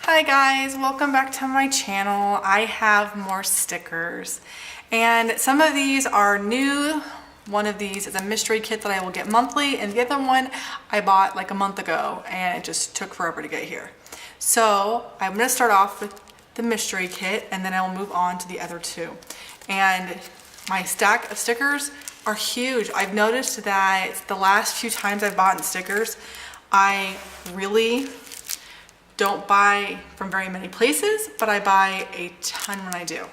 Hi guys, welcome back to my channel. I have more stickers and some of these are new. One of these is a mystery kit that I will get monthly, and the other one I bought like a month ago and it just took forever to get here. So I'm going to start off with the mystery kit and then I will move on to the other two. And my stack of stickers are huge. I've noticed that the last few times I've bought stickers, I really don't buy from very many places, but I buy a ton when I do.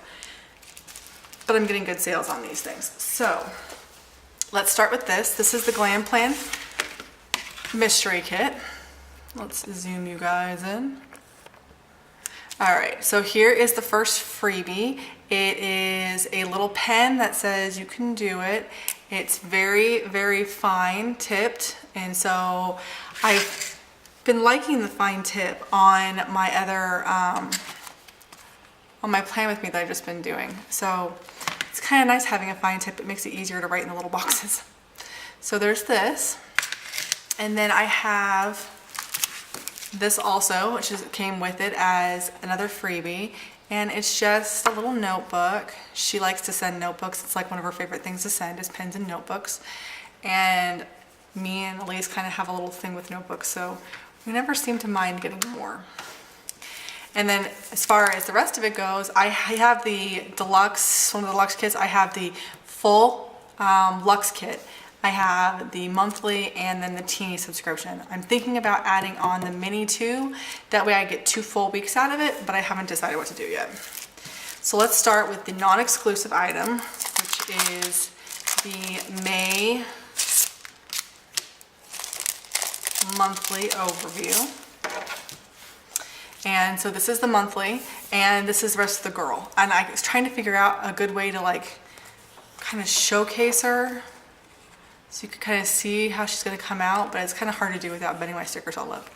But I'm getting good sales on these things. So let's start with this. This is the Glam Planner mystery kit. Let's zoom you guys in. All right, so here is the first freebie. It is a little pen that says you can do it. It's very, very fine tipped. And so I've been liking the fine tip on my other, on my plan with me that I've just been doing. So it's kind of nice having a fine tip. It makes it easier to write in the little boxes. So there's this. And then I have this also, which came with it as another freebie. And it's just a little notebook. She likes to send notebooks. It's like one of her favorite things to send is pens and notebooks. And me and Elise kind of have a little thing with notebooks, so we never seem to mind getting more. And then as far as the rest of it goes, I have the deluxe, one of the deluxe kits. I have the full luxe kit. I have the monthly and then the teeny subscription. I'm thinking about adding on the mini too. That way I get 2 full weeks out of it, but I haven't decided what to do yet. So let's start with the non-exclusive item, which is the May monthly overview. And so this is the monthly and this is the rest of the girl. And I was trying to figure out a good way to like kind of showcase her so you could kind of see how she's going to come out, but it's kind of hard to do without bending my stickers all up.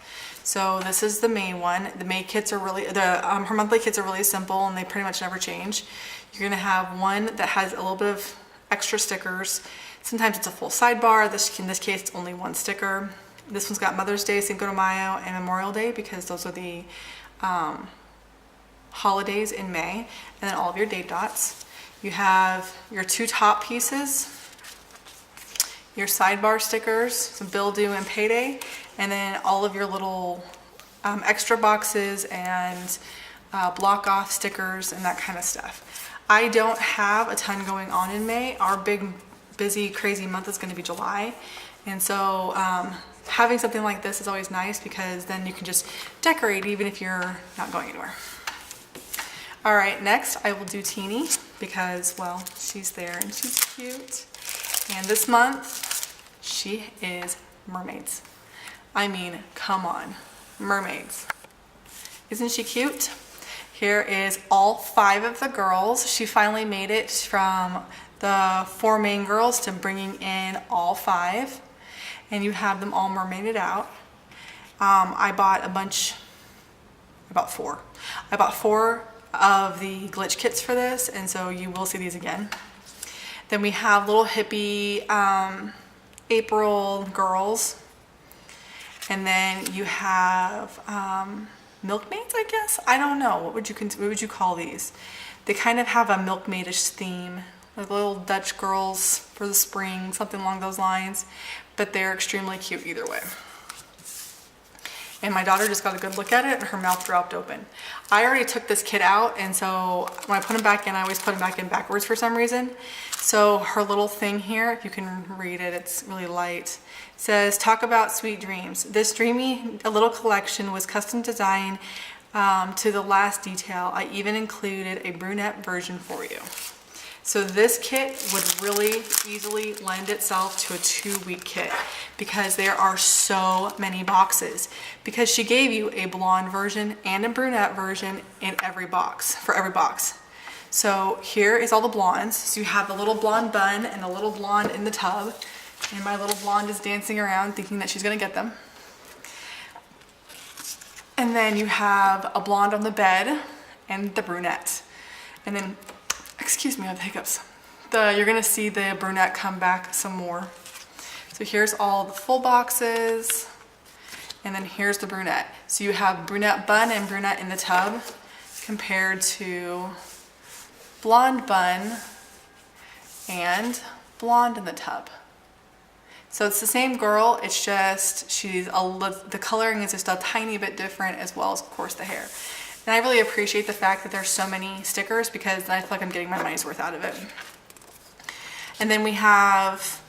So this is the May one. The May kits are really, her monthly kits are really simple and they pretty much never change. You're going to have one that has a little bit of extra stickers. Sometimes it's a full sidebar. In this case, it's only one sticker. This one's got Mother's Day, Cinco de Mayo, and Memorial Day because those are the holidays in May. And then all of your date dots. You have your 2 top pieces, your sidebar stickers, some bill due and payday, and then all of your little extra boxes and block off stickers and that kind of stuff. I don't have a ton going on in May. Our big, busy, crazy month is going to be July. And so having something like this is always nice because then you can just decorate even if you're not going anywhere. All right, next I will do Teeny because, well, she's there and she's cute. And this month, she is mermaids. I mean, come on, mermaids. Isn't she cute? Here is all 5 of the girls. She finally made it from the 4 main girls to bringing in all 5. And you have them all mermaided out. I bought a bunch, I bought 4. I bought 4 of the glitch kits for this, and so you will see these again. Then we have little hippie April girls. And then you have milkmaids, I guess? I don't know, what would you call these? They kind of have a milkmaidish theme, like little Dutch girls for the spring, something along those lines. But they're extremely cute either way. And my daughter just got a good look at it and her mouth dropped open. I already took this kit out, and so when I put them back in, I always put them back in backwards for some reason. So her little thing here, if you can read it, it's really light, says, "Talk about sweet dreams. This dreamy little collection was custom designed to the last detail. I even included a brunette version for you." So this kit would really easily lend itself to a 2-week kit because there are so many boxes. Because she gave you a blonde version and a brunette version in every box, for every box. So here is all the blondes. So you have the little blonde bun and the little blonde in the tub. And my little blonde is dancing around thinking that she's gonna get them. And then you have a blonde on the bed and the brunette. And then, excuse me, I have hiccups. You're gonna see the brunette come back some more. So here's all the full boxes. And then here's the brunette. So you have brunette bun and brunette in the tub compared to blonde bun and blonde in the tub. So it's the same girl, it's just the coloring is just a tiny bit different, as well as of course the hair. And I really appreciate the fact that there's so many stickers, because I feel like I'm getting my money's worth out of it. And then we have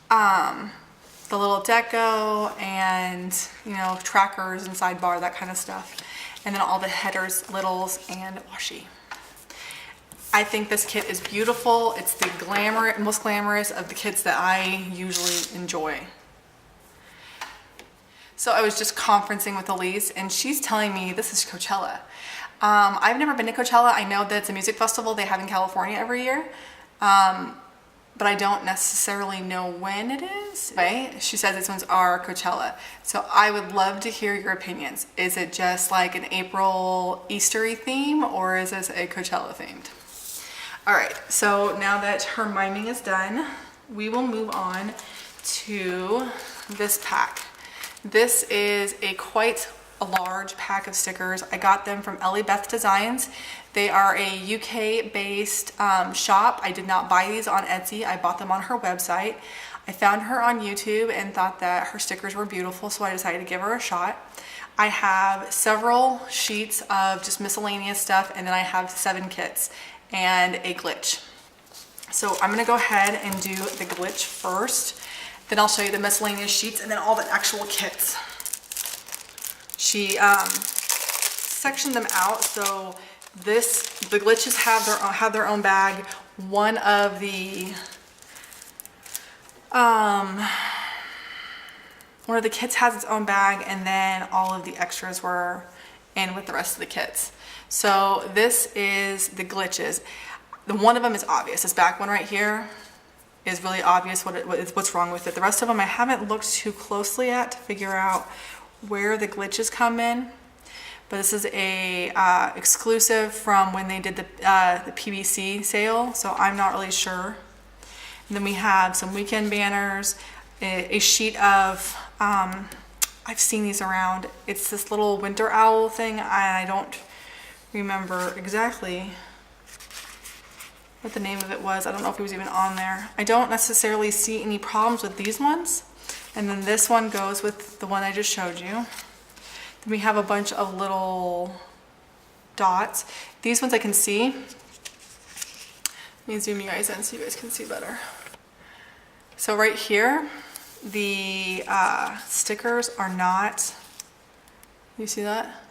the little deco and, you know, trackers and sidebar, that kind of stuff. And then all the headers, littles, and washi. I think this kit is beautiful. It's the most glamorous of the kits that I usually enjoy. So I was just conferencing with Elise, and she's telling me this is Coachella. I've never been to Coachella. I know that it's a music festival they have in California every year, but I don't necessarily know when it is. Right? She says this one's our Coachella. So I would love to hear your opinions. Is it just like an April Eastery theme, or is this a Coachella themed? All right, so now that her miming is done, we will move on to this pack. This is quite a large pack of stickers. I got them from Ellie Beth Designs. They are a UK-based shop. I did not buy these on Etsy. I bought them on her website. I found her on YouTube and thought that her stickers were beautiful, so I decided to give her a shot. I have several sheets of just miscellaneous stuff, and then I have 7 kits and a glitch. So I'm gonna go ahead and do the glitch first. Then I'll show you the miscellaneous sheets and then all the actual kits. She sectioned them out, so the glitches have their own bag. One of the kits has its own bag, and then all of the extras were in with the rest of the kits. So this is the glitches. One of them is obvious. This back one right here is really obvious what's wrong with it. The rest of them I haven't looked too closely at to figure out where the glitches come in. But this is a exclusive from when they did the PBC sale, so I'm not really sure. And then we have some weekend banners, a sheet of, I've seen these around. It's this little winter owl thing, and I don't remember exactly what the name of it was. I don't know if it was even on there. I don't necessarily see any problems with these ones. And then this one goes with the one I just showed you. Then we have a bunch of little dots. These ones I can see. Let me zoom you guys in so you guys can see better. So right here, the stickers are not, you see that?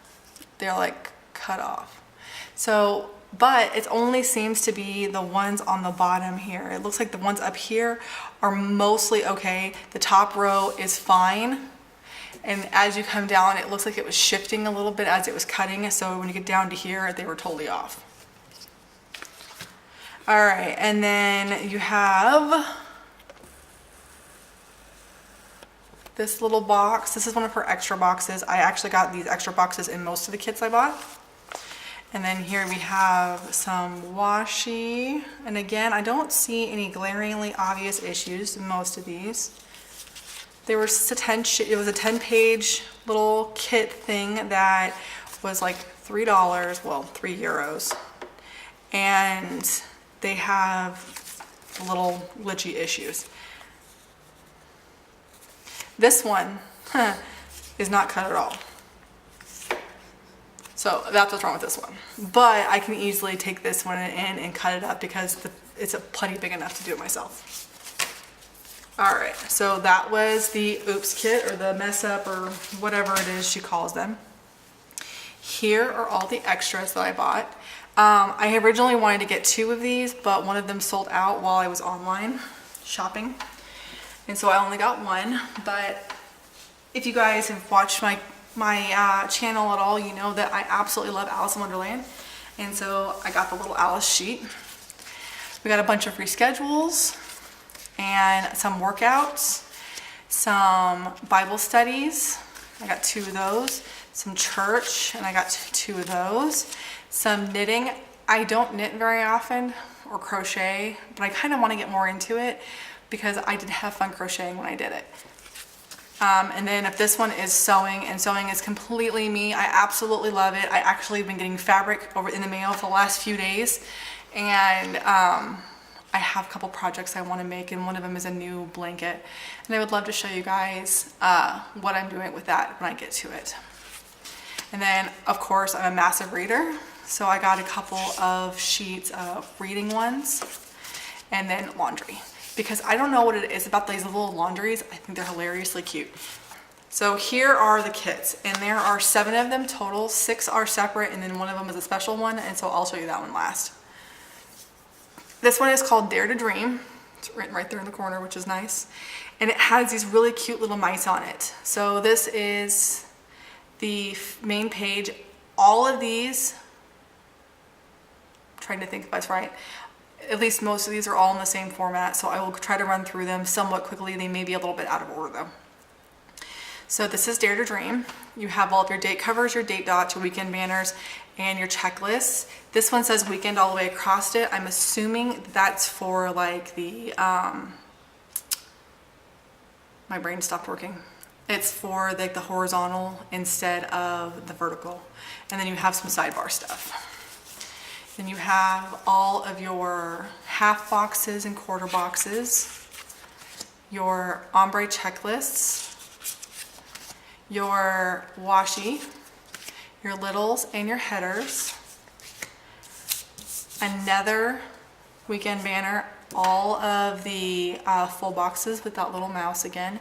They're like cut off. So, but it only seems to be the ones on the bottom here. It looks like the ones up here are mostly okay. The top row is fine. And as you come down, it looks like it was shifting a little bit as it was cutting. So when you get down to here, they were totally off. All right, and then you have this little box. This is one of her extra boxes. I actually got these extra boxes in most of the kits I bought. And then here we have some washi. And again, I don't see any glaringly obvious issues in most of these. There was it was a 10-page little kit thing that was like $3, well, €3. And they have little glitchy issues. This one is not cut at all. So that's what's wrong with this one. But I can easily take this one in and cut it up because it's plenty big enough to do it myself. All right, so that was the oops kit, or the mess up, or whatever it is she calls them. Here are all the extras that I bought. I originally wanted to get 2 of these, but one of them sold out while I was online shopping. And so I only got 1, but if you guys have watched my channel at all, you know that I absolutely love Alice in Wonderland. And so I got the little Alice sheet. We got a bunch of free schedules and some workouts, some Bible studies. I got 2 of those. Some church, and I got 2 of those. Some knitting. I don't knit very often, or crochet, but I kind of want to get more into it because I did have fun crocheting when I did it. And then if this one is sewing, and sewing is completely me, I absolutely love it. I actually have been getting fabric over in the mail for the last few days, and I have a couple projects I want to make, and one of them is a new blanket, and I would love to show you guys what I'm doing with that when I get to it. And then of course I'm a massive reader, so I got a couple of sheets of reading ones, and then laundry, because I don't know what it is about these little laundries. I think they're hilariously cute. So here are the kits, and there are 7 of them total. 6 are separate, and then one of them is a special one, and so I'll show you that one last. This one is called Dare to Dream. It's written right there in the corner, which is nice. And it has these really cute little mice on it. So this is the main page. All of these, I'm trying to think if that's right, at least most of these are all in the same format, so I will try to run through them somewhat quickly. They may be a little bit out of order though. So this is Dare to Dream. You have all of your date covers, your date dots, your weekend banners, and your checklists. This one says weekend all the way across it. I'm assuming that's for like the, my brain stopped working. It's for like the horizontal instead of the vertical. And then you have some sidebar stuff. Then you have all of your half boxes and quarter boxes, your ombre checklists, your washi, your littles and your headers, another weekend banner, all of the full boxes with that little mouse again.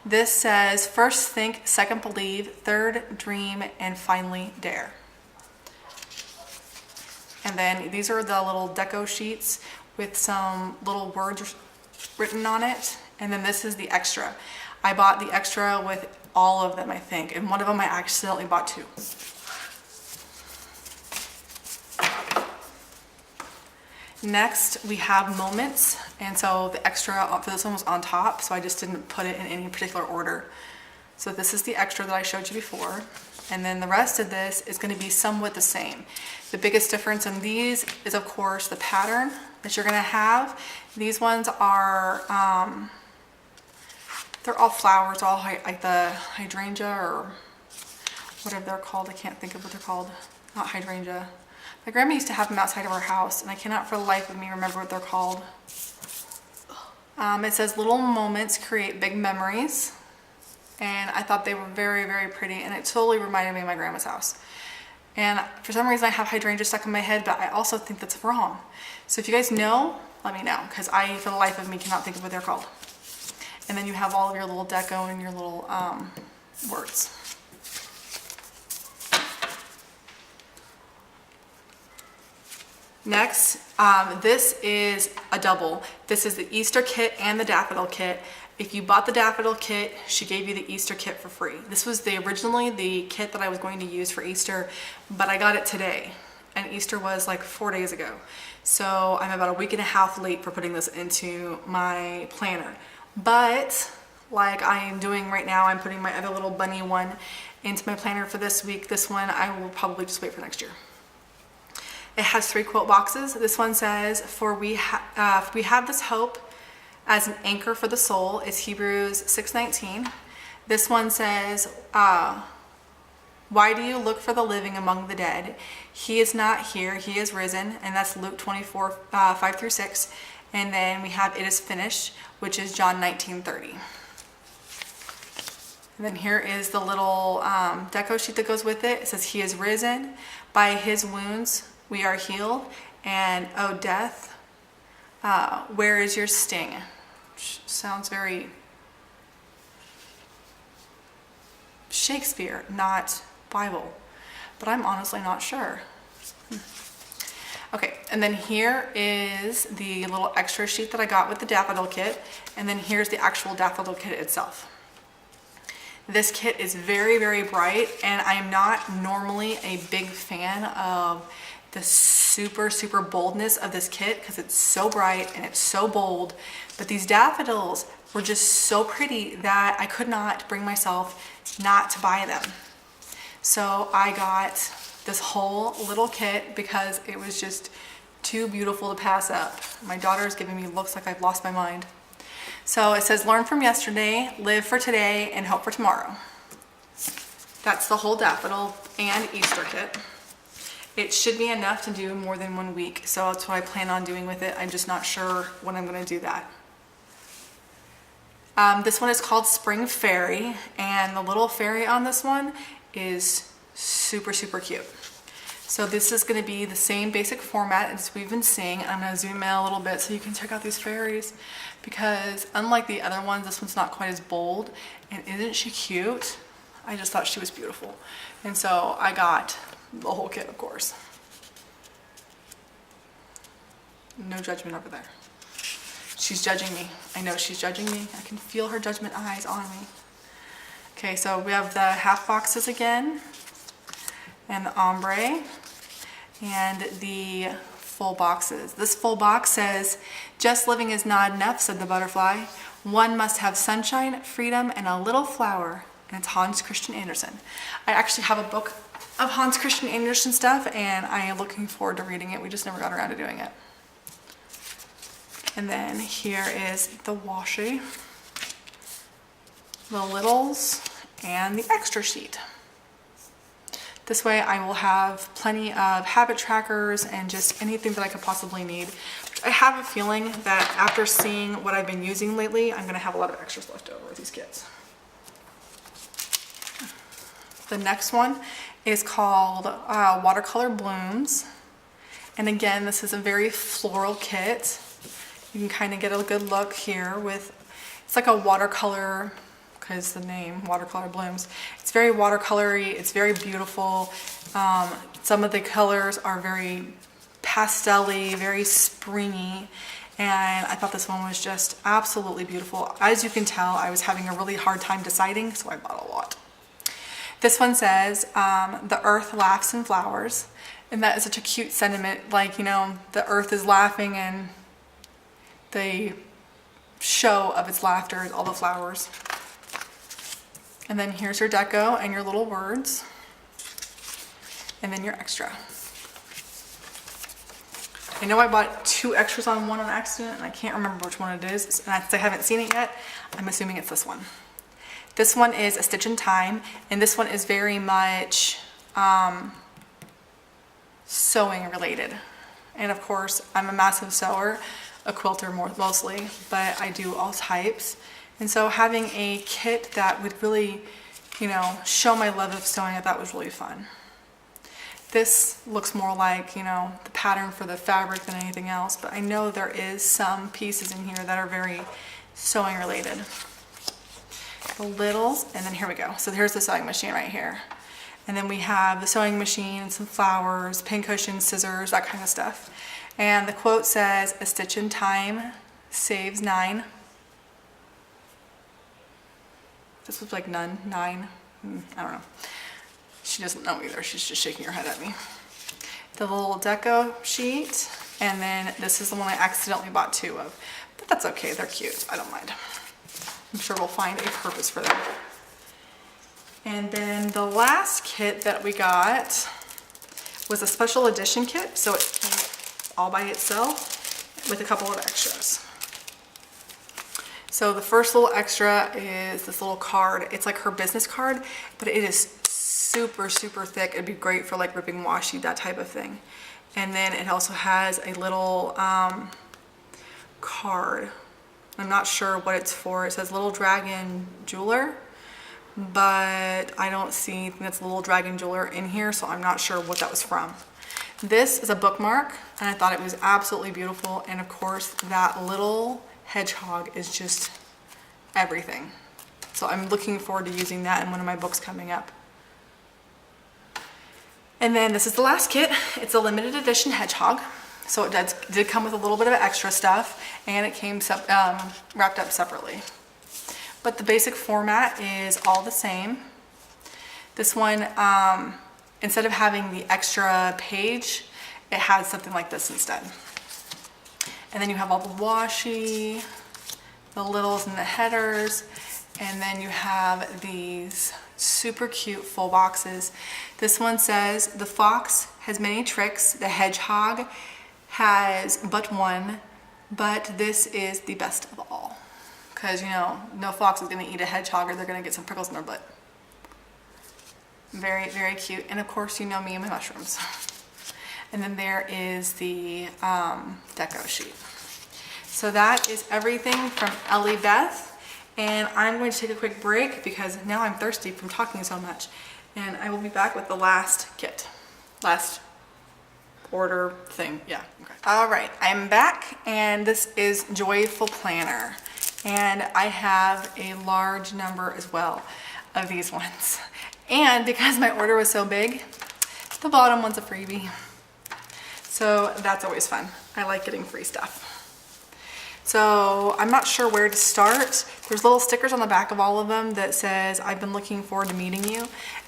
This says first think, second believe, third dream, and finally dare. And then these are the little deco sheets with some little words written on it. And then this is the extra. I bought the extra with all of them, I think, and one of them I accidentally bought 2. Next, we have moments, and so the extra for this one was on top, so I just didn't put it in any particular order. So this is the extra that I showed you before, and then the rest of this is going to be somewhat the same. The biggest difference in these is, of course, the pattern that you're going to have. These ones are they're all flowers, all like the hydrangea or whatever they're called. I can't think of what they're called. Not hydrangea. My grandma used to have them outside of our house, and I cannot for the life of me remember what they're called. It says little moments create big memories, and I thought they were very, very pretty, and it totally reminded me of my grandma's house. And for some reason I have hydrangea stuck in my head, but I also think that's wrong. So if you guys know, let me know, because I, for the life of me, cannot think of what they're called. And then you have all of your little deco and your little words. Next, this is a double. This is the Easter kit and the daffodil kit. If you bought the daffodil kit, she gave you the Easter kit for free. This was originally the kit that I was going to use for Easter, but I got it today, and Easter was like 4 days ago. So I'm about a week and a half late for putting this into my planner. But like I am doing right now, I'm putting my other little bunny one into my planner for this week. This one I will probably just wait for next year. It has 3 quote boxes. This one says, "For we have this hope as an anchor for the soul," is Hebrews 6:19. This one says, "Why do you look for the living among the dead? He is not here, he is risen," and that's Luke 24, 5-6. And then we have "It is finished," which is John 19:30. And then here is the little deco sheet that goes with it. It says, "He is risen, by his wounds we are healed, and oh death, where is your sting?" Which sounds very Shakespeare, not Bible, but I'm honestly not sure. Okay, and then here is the little extra sheet that I got with the daffodil kit, and then here's the actual daffodil kit itself. This kit is very, very bright, and I am not normally a big fan of the super, super boldness of this kit because it's so bright and it's so bold, but these daffodils were just so pretty that I could not bring myself not to buy them. So I got this whole little kit because it was just too beautiful to pass up. My daughter is giving me looks like I've lost my mind. So it says learn from yesterday, live for today, and hope for tomorrow. That's the whole daffodil and Easter kit. It should be enough to do more than 1 week, so that's what I plan on doing with it. I'm just not sure when I'm going to do that. This one is called Spring Fairy, and the little fairy on this one is super, super cute. So this is going to be the same basic format as we've been seeing. I'm going to zoom in a little bit so you can check out these fairies, because unlike the other ones, this one's not quite as bold. And isn't she cute? I just thought she was beautiful. And so I got the whole kit, of course. No judgment over there. She's judging me. I know she's judging me. I can feel her judgment eyes on me. Okay, so we have the half boxes again, and the ombre, and the full boxes. This full box says, just living is not enough, said the butterfly. One must have sunshine, freedom, and a little flower. And it's Hans Christian Andersen. I actually have a book of Hans Christian Andersen stuff, and I am looking forward to reading it. We just never got around to doing it. And then here is the washi, the littles, and the extra sheet. This way I will have plenty of habit trackers and just anything that I could possibly need. I have a feeling that after seeing what I've been using lately, I'm gonna have a lot of extras left over with these kits. The next one is called Watercolor Blooms. And again, this is a very floral kit. You can kind of get a good look here with, it's like a watercolor, because the name, Watercolor Blooms. It's very watercolory, it's very beautiful. Some of the colors are very pastel-y, very springy, and I thought this one was just absolutely beautiful. As you can tell, I was having a really hard time deciding, so I bought a lot. This one says, the earth laughs and flowers, and that is such a cute sentiment, like, you know, the earth is laughing and the show of its laughter is all the flowers. And then here's your deco and your little words. And then your extra. I know I bought 2 extras on one on accident, and I can't remember which one it is. And since I haven't seen it yet, I'm assuming it's this one. This one is A Stitch in Time, and this one is very much sewing related. And of course, I'm a massive sewer, a quilter mostly, but I do all types. And so having a kit that would really, you know, show my love of sewing, I thought was really fun. This looks more like, you know, the pattern for the fabric than anything else, but I know there is some pieces in here that are very sewing related. The littles, and then here we go. So here's the sewing machine right here. And then we have the sewing machine and some flowers, pincushion, scissors, that kind of stuff. And the quote says, a stitch in time saves 9. This looks like none, 9. I don't know. She doesn't know either. She's just shaking her head at me. The little deco sheet, and then this is the one I accidentally bought 2 of. But that's okay, they're cute, I don't mind. I'm sure we'll find a purpose for them. And then the last kit that we got was a special edition kit, so it's all by itself with a couple of extras. So the first little extra is this little card. It's like her business card, but it is super, super thick. It'd be great for like ripping washi, that type of thing. And then it also has a little card. I'm not sure what it's for. It says Little Dragon Jeweler, but I don't see anything that's Little Dragon Jeweler in here, so I'm not sure what that was from. This is a bookmark, and I thought it was absolutely beautiful. And of course, that little hedgehog is just everything. So I'm looking forward to using that in one of my books coming up. And then this is the last kit. It's a limited edition hedgehog. So it did come with a little bit of extra stuff, and it came wrapped up separately. But the basic format is all the same. This one, instead of having the extra page, it has something like this instead. And then you have all the washi, the littles and the headers, and then you have these super cute full boxes. This one says, the fox has many tricks, the hedgehog has but one, but this is the best of all. because you know, no fox is gonna eat a hedgehog or they're gonna get some prickles in their butt. Very, very cute. And of course, you know me and my mushrooms. And then there is the deco sheet. So that is everything from Ellie Beth. And I'm going to take a quick break because now I'm thirsty from talking so much. And I will be back with the last kit. Last order thing. Yeah. Okay. All right. I'm back, and this is Joyful Planner. And I have a large number as well of these ones. And because my order was so big, the bottom one's a freebie. So that's always fun. I like getting free stuff. So I'm not sure where to start. There's little stickers on the back of all of them that says, I've been looking forward to meeting you.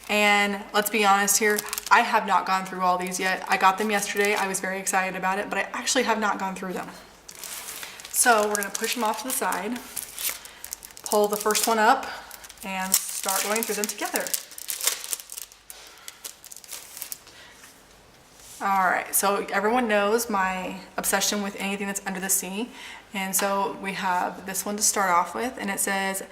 And let's be honest here, I have not gone through all these yet. I got them yesterday. I was very excited about it, but I actually have not gone through them. So we're gonna push them off to the side, pull the first one up, and start going through them together. All right, so everyone knows my obsession with anything that's under the sea. And so we have this one to start off with, and it says,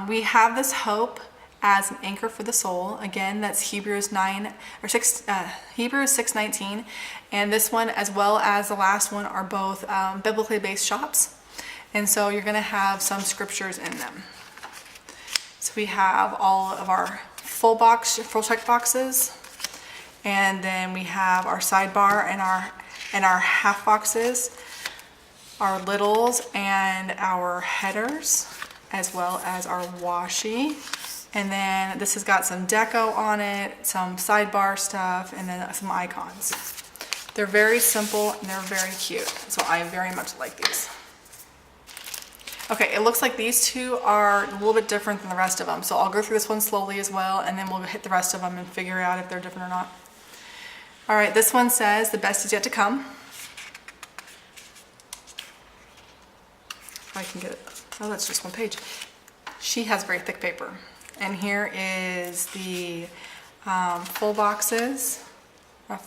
we have this hope as an anchor for the soul. Again, that's Hebrews 6:19. And this one, as well as the last one, are both biblically based shops. And so you're gonna have some scriptures in them. So we have all of our full check boxes. And then we have our sidebar and our half boxes, our littles and our headers, as well as our washi. And then this has got some deco on it, some sidebar stuff, and then some icons. They're very simple and they're very cute. So I very much like these. Okay, it looks like these two are a little bit different than the rest of them. So I'll go through this one slowly as well, and then we'll hit the rest of them and figure out if they're different or not. All right, this one says, the best is yet to come. If I can get it. Oh, that's just one page. She has very thick paper. And here is the full boxes, the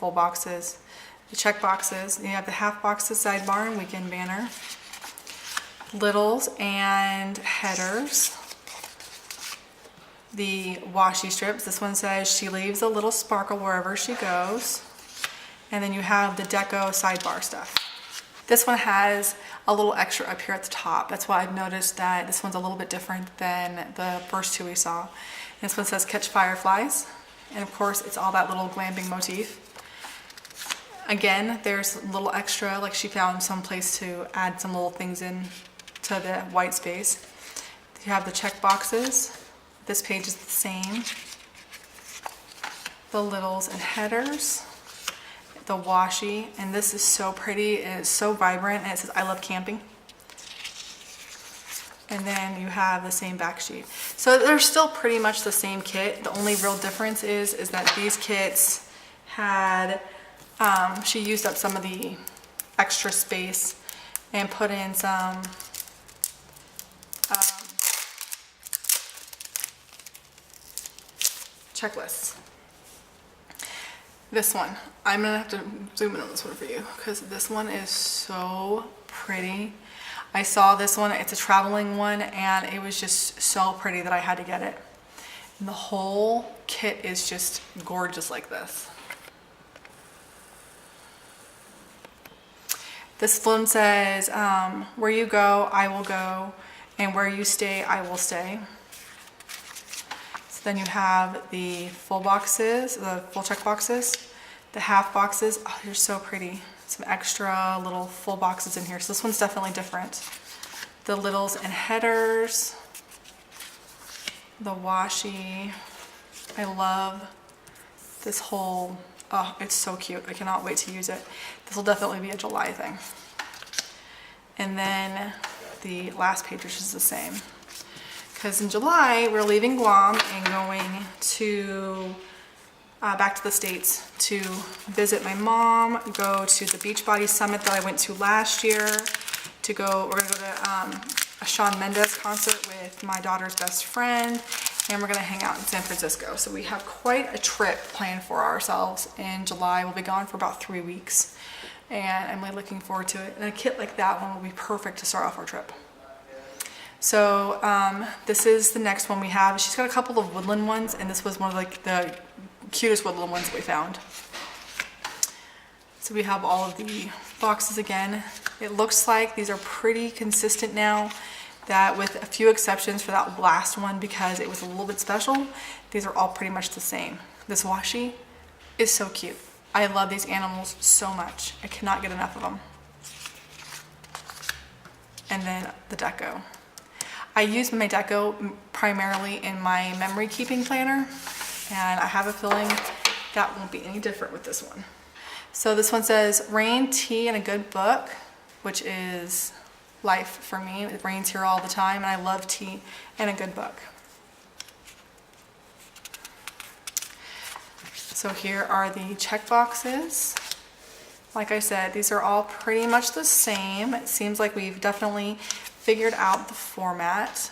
check boxes. You have the half boxes, sidebar, and weekend banner. Littles and headers. The washi strips. This one says, she leaves a little sparkle wherever she goes. And then you have the deco sidebar stuff. This one has a little extra up here at the top. That's why I've noticed that this one's a little bit different than the first two we saw. And this one says catch fireflies. And of course, it's all that little glamping motif. Again, there's a little extra, like she found some place to add some little things in to the white space. You have the check boxes. This page is the same. The littles and headers. The washi, and this is so pretty and it's so vibrant, and it says I love camping. And then you have the same back sheet. So they're still pretty much the same kit. The only real difference is that these kits had she used up some of the extra space and put in some checklists. This one, I'm gonna have to zoom in on this one for you because this one is so pretty. I saw this one, it's a traveling one, and it was just so pretty that I had to get it. And the whole kit is just gorgeous like this. This one says, where you go, I will go, and where you stay, I will stay. Then you have the full boxes, the full check boxes, the half boxes. Oh, they're so pretty. Some extra little full boxes in here. So this one's definitely different. The littles and headers, the washi. I love this whole, oh, it's so cute. I cannot wait to use it. This will definitely be a July thing. And then the last page, which is the same. Because in July, we're leaving Guam and going to back to the States to visit my mom, go to the Beachbody Summit that I went to last year, we're gonna go to a Shawn Mendes concert with my daughter's best friend, and we're gonna hang out in San Francisco. So we have quite a trip planned for ourselves in July. We'll be gone for about 3 weeks, and I'm really looking forward to it. And a kit like that one will be perfect to start off our trip. So this is the next one we have. She's got a couple of woodland ones, and this was one of like the cutest woodland ones that we found. So we have all of the boxes again. It looks like these are pretty consistent now, that with a few exceptions for that last one because it was a little bit special, these are all pretty much the same. This washi is so cute. I love these animals so much. I cannot get enough of them. And then the deco. I use my deco primarily in my memory keeping planner, and I have a feeling that won't be any different with this one. So this one says, rain, tea, and a good book, which is life for me. It rains here all the time, and I love tea and a good book. So here are the check boxes. Like I said, these are all pretty much the same. It seems like we've definitely figured out the format,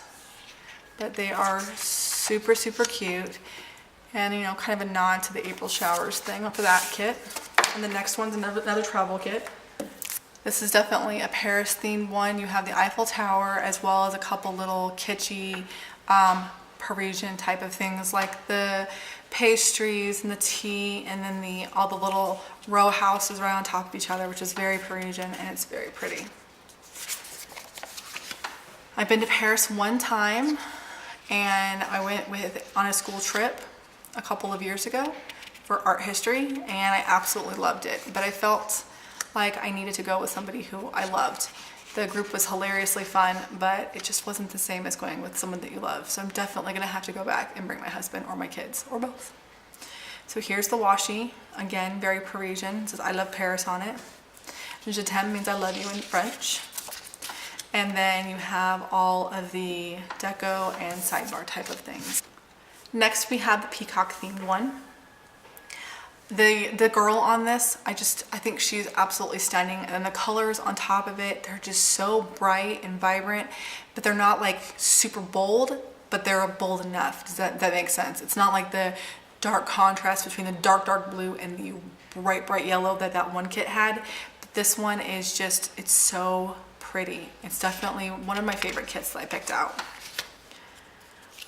but they are super, super cute. And you know, kind of a nod to the April showers thing for that kit. And the next one's another travel kit. This is definitely a Paris themed one. You have the Eiffel Tower as well as a couple little kitschy Parisian type of things like the pastries and the tea, and then all the little row houses right on top of each other, which is very Parisian and it's very pretty. I've been to Paris one time, and I went on a school trip a couple of years ago for art history, and I absolutely loved it. But I felt like I needed to go with somebody who I loved. The group was hilariously fun, but it just wasn't the same as going with someone that you love. So I'm definitely gonna have to go back and bring my husband or my kids, or both. So here's the washi. Again, very Parisian. It says I love Paris on it. Je t'aime means I love you in French. And then you have all of the deco and sidebar type of things. Next we have the peacock themed one. The girl on this, I think she's absolutely stunning, and the colors on top of it, they're just so bright and vibrant, but they're not like super bold, but they're bold enough. Does that make sense? It's not like the dark contrast between the dark blue and the bright yellow that one kit had. But this one is just, it's so pretty. It's definitely one of my favorite kits that I picked out.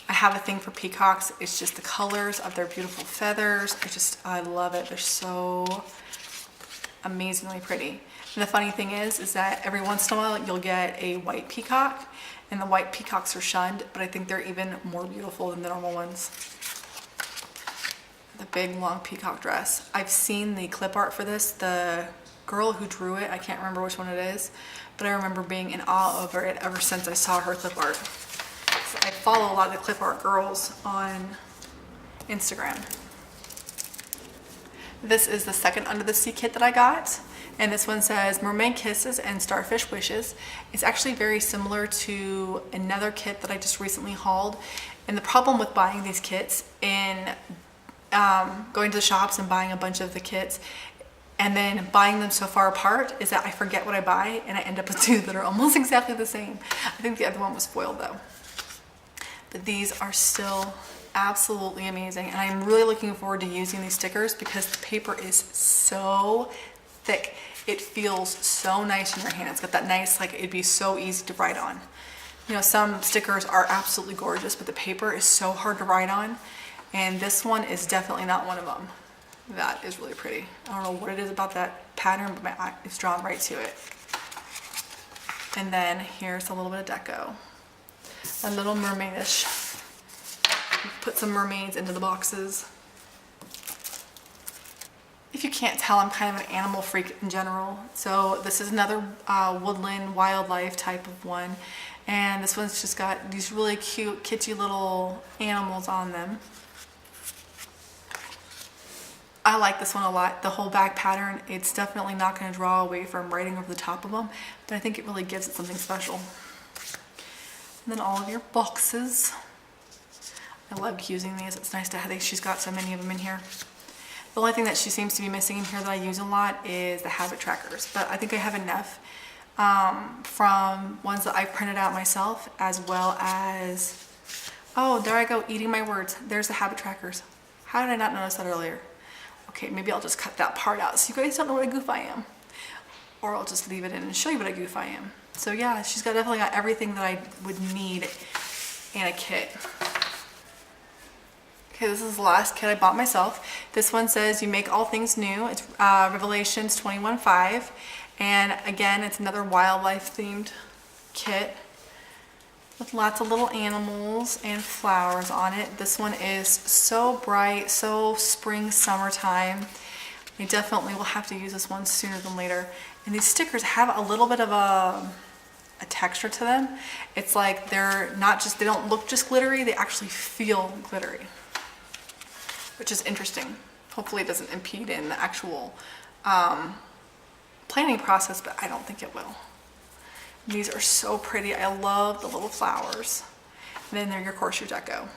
I have a thing for peacocks. It's just the colors of their beautiful feathers. I love it. They're so amazingly pretty. And the funny thing is that every once in a while you'll get a white peacock, and the white peacocks are shunned, but I think they're even more beautiful than the normal ones. The big long peacock dress. I've seen the clip art for this. The girl who drew it, I can't remember which one it is, but I remember being in awe over it ever since I saw her clip art. I follow a lot of the clip art girls on Instagram. This is the second Under the Sea kit that I got, and this one says Mermaid Kisses and Starfish Wishes. It's actually very similar to another kit that I just recently hauled, and the problem with buying these kits and going to the shops and buying a bunch of the kits and then buying them so far apart is that I forget what I buy, and I end up with two that are almost exactly the same. I think the other one was foiled though. But these are still absolutely amazing, and I'm really looking forward to using these stickers because the paper is so thick. It feels so nice in your hand. It's got that nice, like, it'd be so easy to write on. You know, some stickers are absolutely gorgeous, but the paper is so hard to write on, and this one is definitely not one of them. That is really pretty. I don't know what it is about that pattern, but my eye is drawn right to it. And then here's a little bit of deco. A little mermaidish. Put some mermaids into the boxes. If you can't tell, I'm kind of an animal freak in general. So this is another woodland wildlife type of one. And this one's just got these really cute, kitschy little animals on them. I like this one a lot. The whole back pattern, it's definitely not going to draw away from writing over the top of them, but I think it really gives it something special. And then all of your boxes. I love using these. It's nice to have these. She's got so many of them in here. The only thing that she seems to be missing in here that I use a lot is the habit trackers, but I think I have enough from ones that I've printed out myself, as well as, oh, there I go, eating my words. There's the habit trackers. How did I not notice that earlier? Okay, maybe I'll just cut that part out so you guys don't know what a goof I am. or I'll just leave it in and show you what a goof I am. So yeah, she's definitely got everything that I would need in a kit. Okay, this is the last kit I bought myself. This one says you make all things new. It's Revelations 21:5. And again, it's another wildlife themed kit with lots of little animals and flowers on it. This one is so bright, so spring, summertime. I definitely will have to use this one sooner than later. And these stickers have a little bit of a texture to them. It's like they're not just, they don't look just glittery, they actually feel glittery, which is interesting. Hopefully it doesn't impede in the actual planning process, but I don't think it will. These are so pretty. I love the little flowers. And then they're, of course, your deco.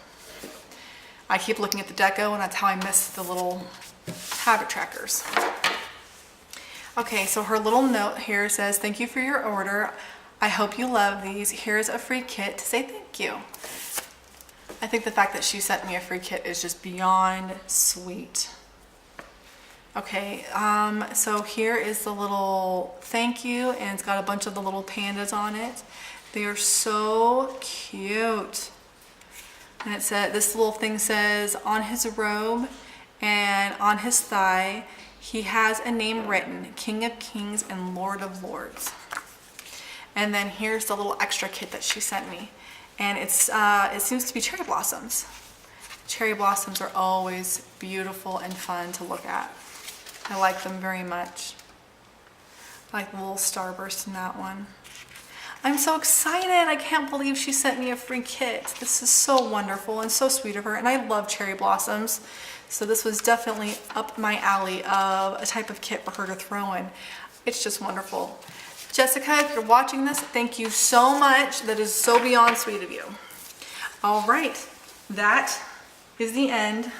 I keep looking at the deco, and that's how I miss the little habit trackers. Okay, so her little note here says, thank you for your order. I hope you love these. Here's a free kit to say thank you. I think the fact that she sent me a free kit is just beyond sweet. Okay, so here is the little thank you, and it's got a bunch of the little pandas on it. They are so cute. And it said, this little thing says, on his robe and on his thigh, he has a name written, King of Kings and Lord of Lords. And then here's the little extra kit that she sent me. And it's it seems to be cherry blossoms. Cherry blossoms are always beautiful and fun to look at. I like them very much. I like the little starburst in that one. I'm so excited. I can't believe she sent me a free kit. This is so wonderful and so sweet of her. And I love cherry blossoms. So this was definitely up my alley of a type of kit for her to throw in. It's just wonderful. Jessica, if you're watching this, thank you so much. That is so beyond sweet of you. All right, that is the end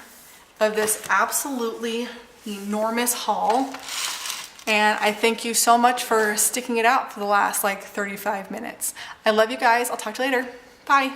of this absolutely enormous haul. And I thank you so much for sticking it out for the last like 35 minutes. I love you guys. I'll talk to you later. Bye.